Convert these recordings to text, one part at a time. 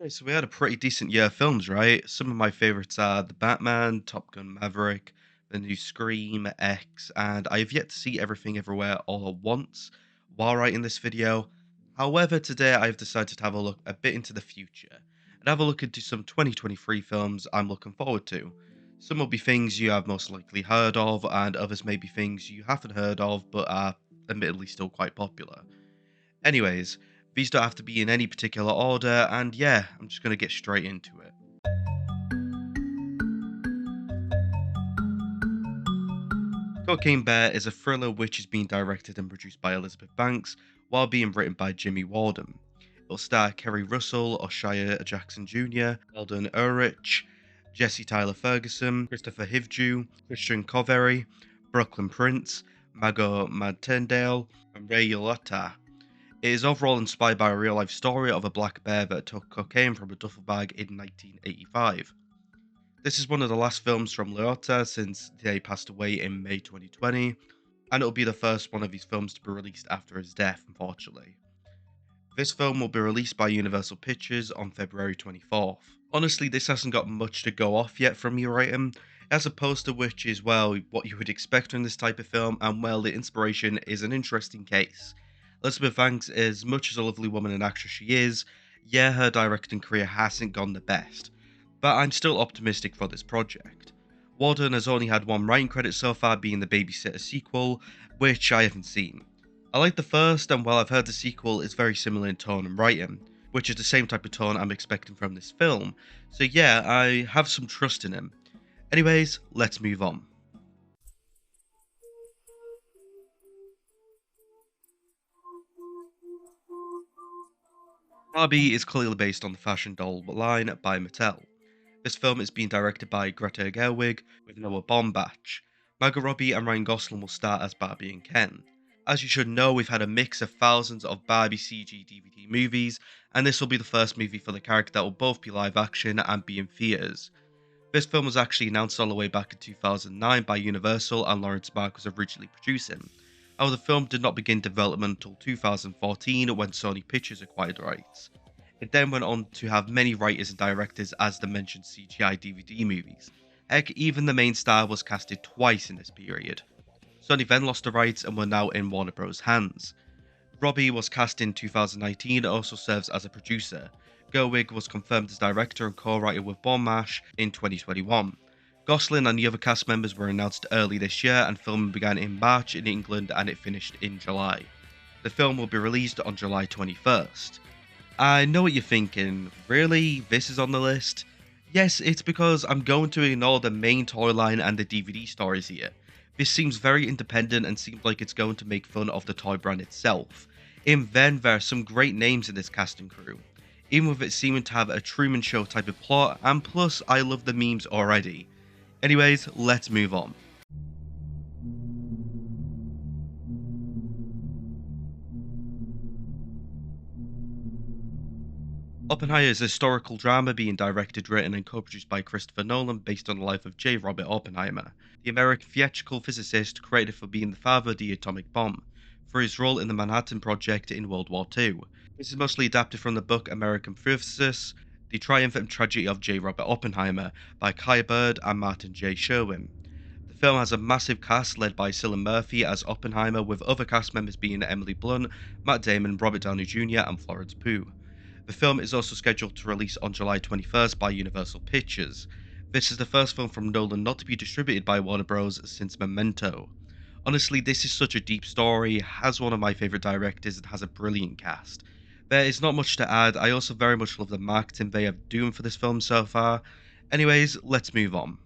Okay, so we had a pretty decent year of films, right? Some of my favorites are The Batman, Top Gun Maverick, the new Scream, X, and I have yet to see Everything Everywhere All at Once while writing this video. However, today I've decided to have a look a bit into the future and have a look into some 2023 films I'm looking forward to. Some will be things you have most likely heard of, and others may be things you haven't heard of but are admittedly still quite popular. Anyways, these don't have to be in any particular order, and yeah, I'm just going to get straight into it. Cocaine Bear is a thriller which is being directed and produced by Elizabeth Banks while being written by Jimmy Wardham. It'll star Kerry Russell, Oshia Jackson Jr., Eldon Ulrich, Jesse Tyler Ferguson, Christopher Hivju, Christian Covery, Brooklyn Prince, Mago Martindale, and Ray Yolota. It is overall inspired by a real life story of a black bear that took cocaine from a duffel bag in 1985. This is one of the last films from Liotta since they passed away in May 2020, and it'll be the first one of these films to be released after his death, unfortunately. This film will be released by Universal Pictures on February 24th. Honestly, this hasn't got much to go off yet from your item. It has a poster which is, well, what you would expect from this type of film, and well, the inspiration is an interesting case. Elizabeth Banks, as much as a lovely woman and actress she is, yeah, her directing career hasn't gone the best, but I'm still optimistic for this project. Warden has only had one writing credit so far, being the Babysitter sequel, which I haven't seen. I like the first, and while I've heard the sequel is very similar in tone and writing, which is the same type of tone I'm expecting from this film, so yeah, I have some trust in him. Anyways, let's move on. Barbie is clearly based on the fashion doll line by Mattel. This film is being directed by Greta Gerwig with Noah Baumbach. Margot Robbie and Ryan Gosling will star as Barbie and Ken. As you should know, we've had a mix of thousands of Barbie CG DVD movies, and this will be the first movie for the character that will both be live action and be in theatres. This film was actually announced all the way back in 2009 by Universal, and Lawrence Mark was originally producing. However, the film did not begin development until 2014 when Sony Pictures acquired the rights. It then went on to have many writers and directors as the mentioned CGI DVD movies. Heck, even the main star was casted twice in this period. Sony then lost the rights and were now in Warner Bros. Hands. Robbie was cast in 2019 and also serves as a producer. Gerwig was confirmed as director and co-writer with Bonmash in 2021. Gosling and the other cast members were announced early this year, and filming began in March in England and it finished in July. The film will be released on July 21st. I know what you're thinking, really? This is on the list? Yes, it's because I'm going to ignore the main toy line and the DVD stories here. This seems very independent and seems like it's going to make fun of the toy brand itself. In then, there are some great names in this cast and crew, even with it seeming to have a Truman Show type of plot, and plus I love the memes already. Anyways, let's move on. Oppenheimer is a historical drama being directed, written, and co-produced by Christopher Nolan based on the life of J. Robert Oppenheimer, the American theatrical physicist credited for being the father of the atomic bomb, for his role in the Manhattan Project in World War II. This is mostly adapted from the book American Physicists, The Triumph and Tragedy of J. Robert Oppenheimer by Kai Bird and Martin J. Sherwin. The film has a massive cast led by Cillian Murphy as Oppenheimer, with other cast members being Emily Blunt, Matt Damon, Robert Downey Jr., and Florence Pugh. The film is also scheduled to release on July 21st by Universal Pictures. This is the first film from Nolan not to be distributed by Warner Bros. Since Memento. Honestly, this is such a deep story, has one of my favourite directors, and has a brilliant cast. There is not much to add. I also very much love the marketing they have doing for this film so far. Anyways, let's move on.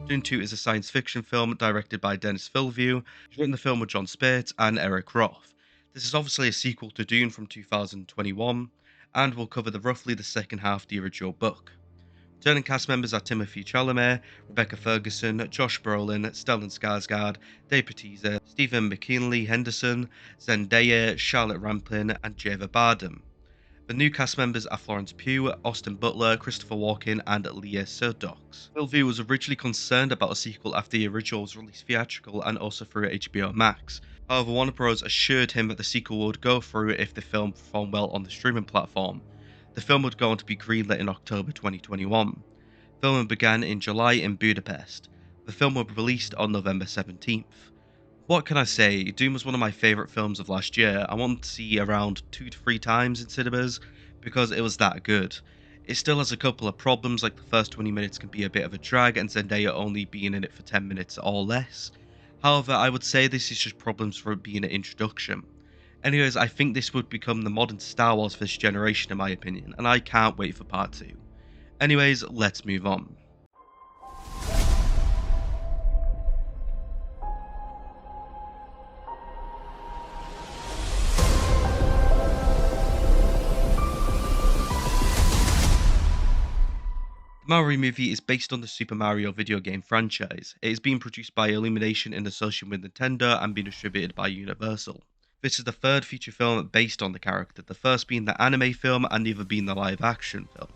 Dune 2 is a science fiction film directed by Denis Villeneuve, who's written the film with John Spates and Eric Roth. This is obviously a sequel to Dune from 2021, and will cover roughly the second half of the original book. Returning cast members are Timothée Chalamet, Rebecca Ferguson, Josh Brolin, Stellan Skarsgård, Dave Bautista, Stephen McKinley Henderson, Zendaya, Charlotte Rampling, and Javier Bardem. The new cast members are Florence Pugh, Austin Butler, Christopher Walken, and Leah Seydoux. Villeneuve was originally concerned about a sequel after the original was released theatrical and also through HBO Max. However, Warner Bros. Assured him that the sequel would go through if the film performed well on the streaming platform. The film would go on to be greenlit in October 2021. Filming began in July in Budapest. The film was released on November 17th. What can I say? Doom was one of my favourite films of last year. I wanted to see around 2 to 3 times in cinemas because it was that good. It still has a couple of problems, like the first 20 minutes can be a bit of a drag and Zendaya only being in it for 10 minutes or less. However, I would say this is just problems for it being an introduction. Anyways, I think this would become the modern Star Wars for this generation in my opinion, and I can't wait for part 2. Anyways, let's move on. The Mario movie is based on the Super Mario video game franchise. It is being produced by Illumination in association with Nintendo and being distributed by Universal. This is the third feature film based on the character, the first being the anime film and the other being the live action film.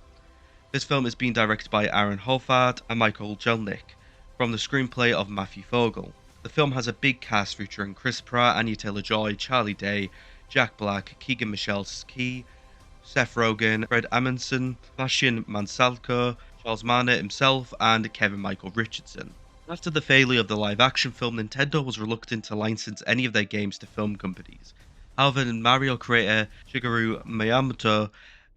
This film is being directed by Aaron Hoffaert and Michael Jelnick, from the screenplay of Matthew Fogel. The film has a big cast featuring Chris Pratt, Anya Taylor-Joy, Charlie Day, Jack Black, Keegan-Michael Key, Seth Rogen, Fred Amundsen, Sebastian Maniscalco, Charles Martinet himself, and Kevin Michael Richardson. After the failure of the live-action film, Nintendo was reluctant to license any of their games to film companies. However, Mario creator Shigeru Miyamoto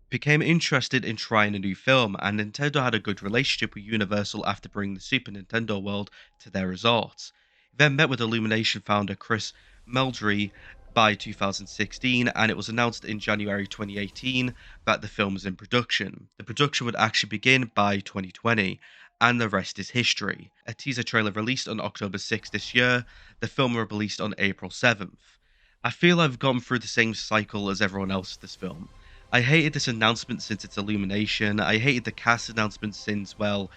became interested in trying a new film, and Nintendo had a good relationship with Universal after bringing the Super Nintendo world to their resorts. He then met with Illumination founder Chris Meldry by 2016, and it was announced in January 2018 that the film was in production. The production would actually begin by 2020, and the rest is history. A teaser trailer released on October 6th this year, the film was released on April 7th. I feel I've gone through the same cycle as everyone else with this film. I hated this announcement since its Illumination. I hated the cast announcement since, well,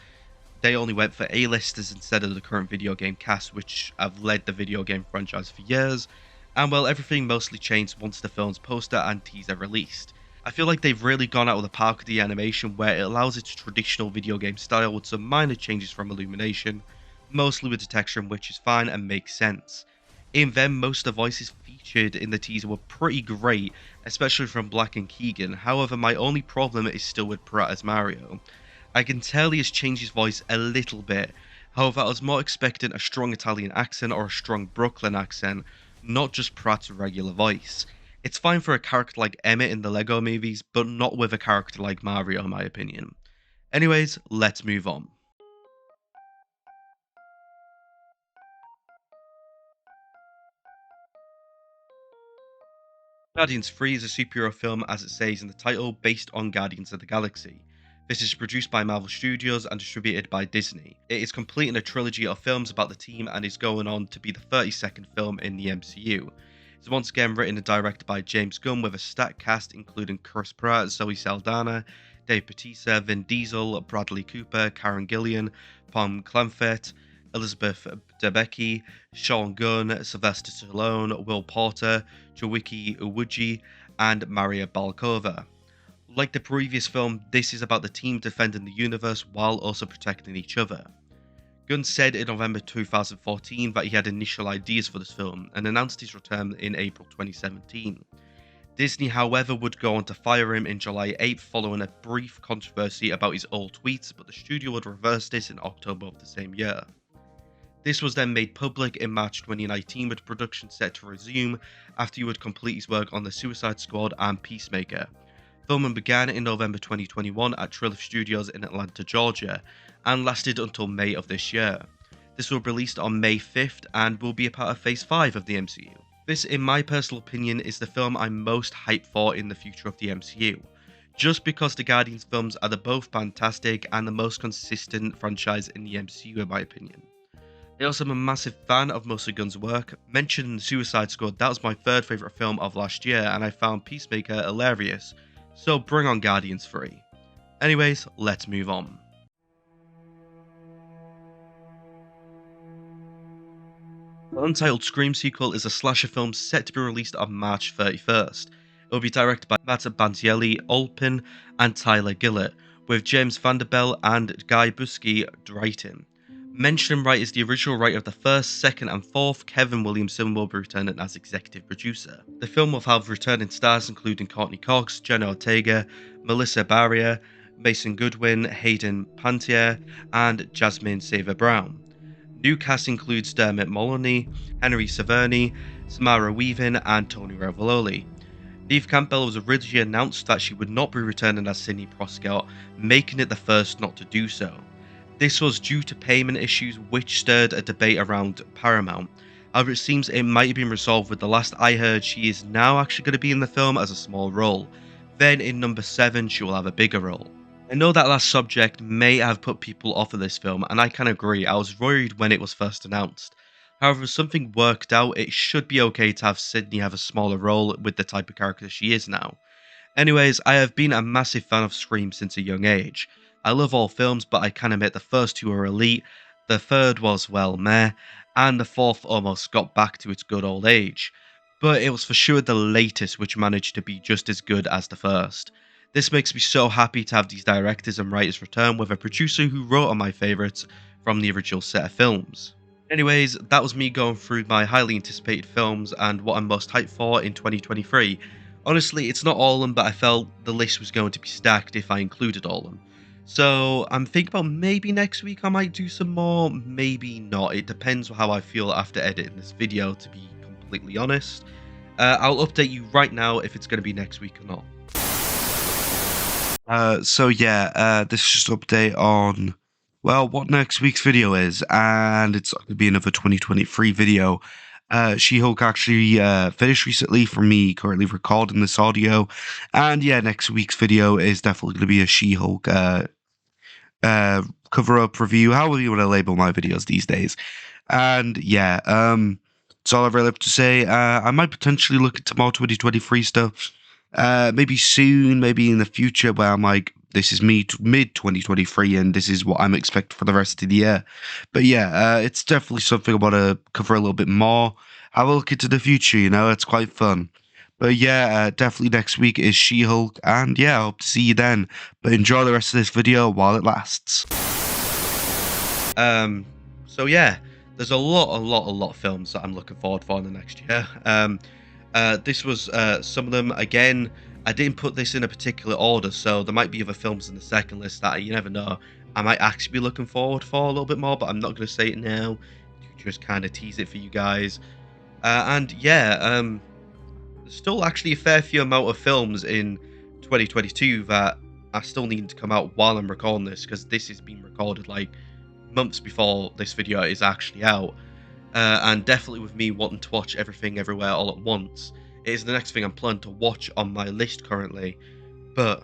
they only went for A-listers instead of the current video game cast, which have led the video game franchise for years. And well, everything mostly changed once the film's poster and teaser released. I feel like they've really gone out of the park with the animation, where it allows its traditional video game style with some minor changes from Illumination, mostly with the texture, which is fine and makes sense. In them, most of the voices featured in the teaser were pretty great, especially from Black and Keegan. However, my only problem is still with Pratt as Mario. I can tell he has changed his voice a little bit. However, I was more expecting a strong Italian accent or a strong Brooklyn accent, not just Pratt's regular voice. It's fine for a character like Emmett in the Lego movies, but not with a character like Mario in my opinion. Anyways, let's move on. Guardians 3 is a superhero film, as it says in the title, based on Guardians of the Galaxy. This is produced by Marvel Studios and distributed by Disney. It is completing a trilogy of films about the team and is going on to be the 32nd film in the MCU. It's once again written and directed by James Gunn with a stacked cast including Chris Pratt, Zoe Saldana, Dave Bautista, Vin Diesel, Bradley Cooper, Karen Gillan, Tom Clanfett, Elizabeth Debicki, Sean Gunn, Sylvester Stallone, Will Porter, Jowicki Uwuji, and Maria Balkova. Like the previous film, this is about the team defending the universe while also protecting each other. Gunn said in November 2014 that he had initial ideas for this film and announced his return in April 2017. Disney, however, would go on to fire him in July 8th following a brief controversy about his old tweets, but the studio would reverse this in October of the same year. This was then made public in March 2019 with production set to resume after he would complete his work on the Suicide Squad and Peacemaker. Filming began in November 2021 at Triller Studios in Atlanta, Georgia, and lasted until May of this year. This will be released on May 5th and will be a part of Phase 5 of the MCU. This, in my personal opinion, is the film I'm most hyped for in the future of the MCU. Just because the Guardians films are the both fantastic and the most consistent franchise in the MCU in my opinion. I also am a massive fan of most of Gunn's work. Mentioned in the Suicide Squad, that was my third favourite film of last year, and I found Peacemaker hilarious. So bring on Guardians 3. Anyways, let's move on. The untitled Scream sequel is a slasher film set to be released on March 31st. It will be directed by Matt Bantielli, Olpin, and Tyler Gillett, with James Vanderbilt and Guy Buski writing. Mentioning right is the original writer of the first, second, and fourth. Kevin Williamson will be returning as executive producer. The film will have returning stars including Courtney Cox, Jenna Ortega, Melissa Barria, Mason Goodwin, Hayden Pantier, and Jasmine Saver Brown. New cast includes Dermot Mulroney, Henry Saverny, Samara Weaving, and Tony Ravololi. Neve Campbell was originally announced that she would not be returning as Sidney Prescott, making it the first not to do so. This was due to payment issues, which stirred a debate around Paramount. However, it seems it might have been resolved with the last I heard she is now actually going to be in the film as a small role. Then in number 7, she will have a bigger role. I know that last subject may have put people off of this film, and I can agree. I was worried when it was first announced. However, if something worked out, it should be okay to have Sydney have a smaller role with the type of character she is now. Anyways, I have been a massive fan of Scream since a young age. I love all films, but I can admit the first two are elite, the third was, well, meh, and the fourth almost got back to its good old age. But it was for sure the latest which managed to be just as good as the first. This makes me so happy to have these directors and writers return with a producer who wrote on my favourites from the original set of films. Anyways, that was me going through my highly anticipated films and what I'm most hyped for in 2023. Honestly, it's not all of them, but I felt the list was going to be stacked if I included all of them. So I'm thinking about maybe next week I might do some more, maybe not. It depends how I feel after editing this video, to be completely honest. I'll update you right now if it's going to be next week or not. This is just an update on, well, what next week's video is, and it's going to be another 2023 video. She-Hulk actually finished recently for me currently recording this audio, and yeah, next week's video is definitely going to be a She-Hulk cover-up review, however you want to label my videos these days. And yeah, that's all I really have to say. I might potentially look into more 2023 stuff. Maybe soon, maybe in the future, where I'm like, this is me mid 2023, and this is what I'm expecting for the rest of the year. But yeah, it's definitely something I want to cover a little bit more. Have a look into the future, it's quite fun. But yeah, definitely next week is She-Hulk, and yeah, I hope to see you then. But enjoy the rest of this video while it lasts. So yeah, there's a lot of films that I'm looking forward for in the next year. This was some of them. Again, I didn't put this in a particular order, so there might be other films in the second list that you never know. I might actually be looking forward for a little bit more, but I'm not going to say it now to just kind of tease it for you guys. And yeah, there's still actually a fair few amount of films in 2022 that are still needing to come out while I'm recording this, because this is being recorded like months before this video is actually out. And definitely with me wanting to watch everything everywhere all at once, it is the next thing I'm planning to watch on my list currently, but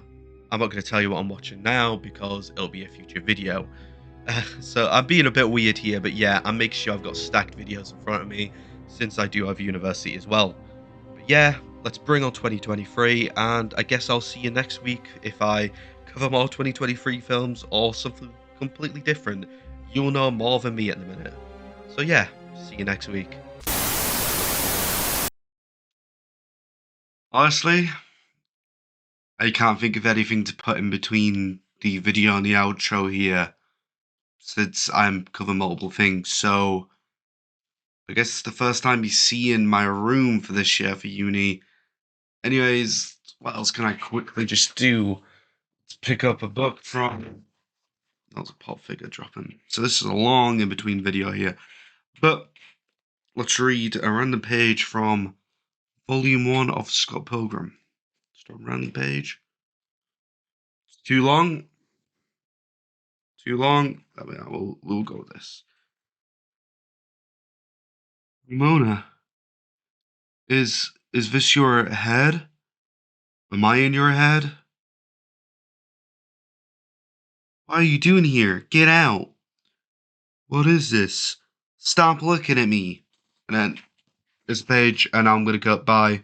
I'm not going to tell you what I'm watching now because it'll be a future video. So I'm being a bit weird here, but yeah, I'm making sure I've got stacked videos in front of me since I do have university as well. But yeah, let's bring on 2023, and I guess I'll see you next week if I cover more 2023 films or something completely different. You'll know more than me at the minute. So yeah, see you next week. Honestly, I can't think of anything to put in between the video and the outro here, since I'm covering multiple things. So I guess it's the first time you see in my room for this year for uni. Anyways, what else can I quickly just do? Let's pick up a book from... That was a pop figure dropping. So this is a long in-between video here. But let's read a random page from Volume 1 of Scott Pilgrim. Just a random page. It's too long. Too long. We'll go with this. Ramona, is this your head? Am I in your head? What are you doing here? Get out. What is this? Stop looking at me. And then this page, and I'm gonna cut. Bye.